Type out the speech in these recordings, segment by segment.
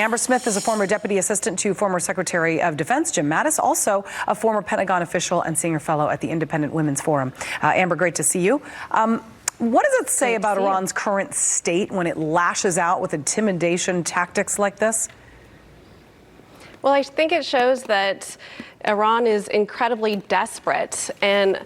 Amber Smith is a former deputy assistant to former Secretary of Defense Jim Mattis, also a former Pentagon official and senior fellow at the Independent Women's Forum. Amber, great to see you. What does it say about Iran's current state when it lashes out with intimidation tactics like this? Well, I think it shows that Iran is incredibly desperate, and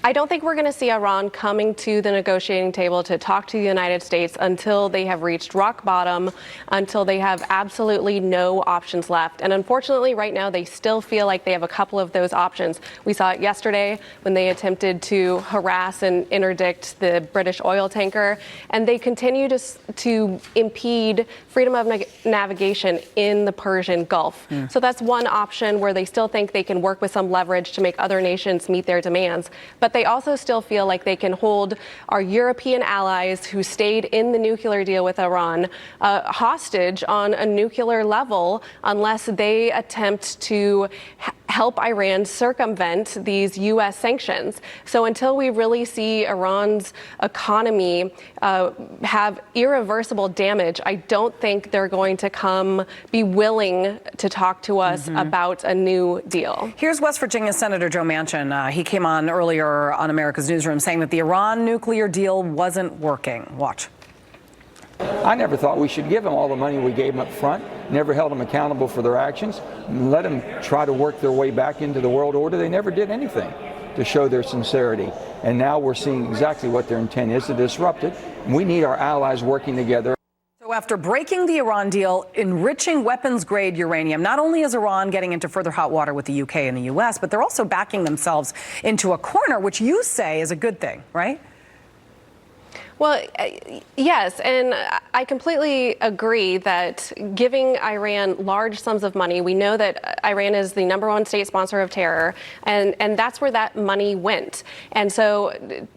I don't think we're going to see Iran coming to the negotiating table to talk to the United States until they have reached rock bottom, until they have absolutely no options left. And unfortunately, right now, they still feel like they have a couple of those options. We saw it yesterday when they attempted to harass and interdict the British oil tanker, and they continue to impede freedom of navigation in the Persian Gulf. So that's one option where they still think they can work with some leverage to make other nations meet their demands. But they also still feel like they can hold our European allies who stayed in the nuclear deal with Iran hostage on a nuclear level unless they attempt to help Iran circumvent these U.S. sanctions. So until we really see Iran's economy have irreversible damage, I don't think they're going to be willing to talk to us about a new deal. Here's West Virginia Senator Joe Manchin. He came on earlier on America's Newsroom saying that the Iran nuclear deal wasn't working. Watch. I never thought we should give them all the money we gave them up front, never held them accountable for their actions, and let them try to work their way back into the world order. They never did anything to show their sincerity. And now we're seeing exactly what their intent is to disrupt it. We need our allies working together. So after breaking the Iran deal, enriching weapons-grade uranium, not only is Iran getting into further hot water with the UK and the US, but they're also backing themselves into a corner, which you say is a good thing, right? Well, yes, and I completely agree that giving Iran large sums of money, we know that Iran is the #1 state sponsor of terror, and that's where that money went. And so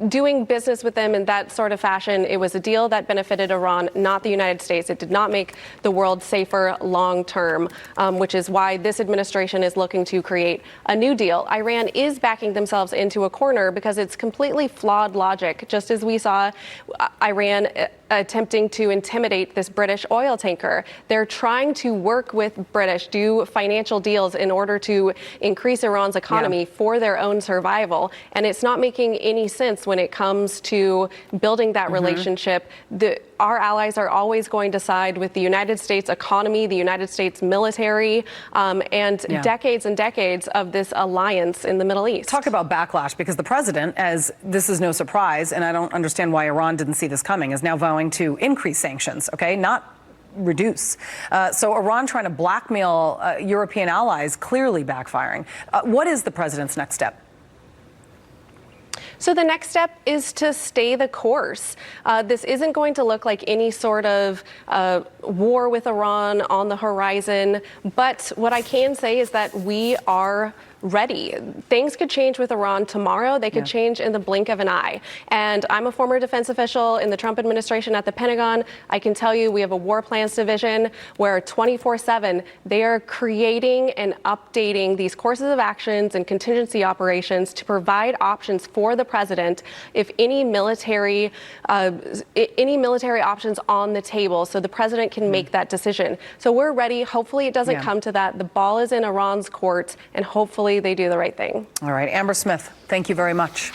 doing business with them in that sort of fashion, it was a deal that benefited Iran, not the United States. It did not make the world safer long term, which is why this administration is looking to create a new deal. Iran is backing themselves into a corner because it's completely flawed logic, just as we saw Iran attempting to intimidate this British oil tanker. They're trying to work with British, do financial deals in order to increase Iran's economy for their own survival. And it's not making any sense when it comes to building that relationship. Our allies are always going to side with the United States economy, the United States military, and decades of this alliance in the Middle East. Talk about backlash, because the president, as this is no surprise, and I don't understand why Iran didn't see this coming, is now vowing to increase sanctions, okay, not reduce. So Iran trying to blackmail European allies, clearly backfiring. What is the president's next step? So the next step is to stay the course. This isn't going to look like any sort of war with Iran on the horizon. But what I can say is that we are ready. Things could change with Iran tomorrow. They could change in the blink of an eye. And I'm a former defense official in the Trump administration at the Pentagon. I can tell you we have a war plans division where 24/7 they are creating and updating these courses of actions and contingency operations to provide options for the president if any military options on the table, so the president can make that decision. So we're ready. Hopefully it doesn't come to that. The ball is in Iran's court, and hopefully they do the right thing. All right, Amber Smith, thank you very much.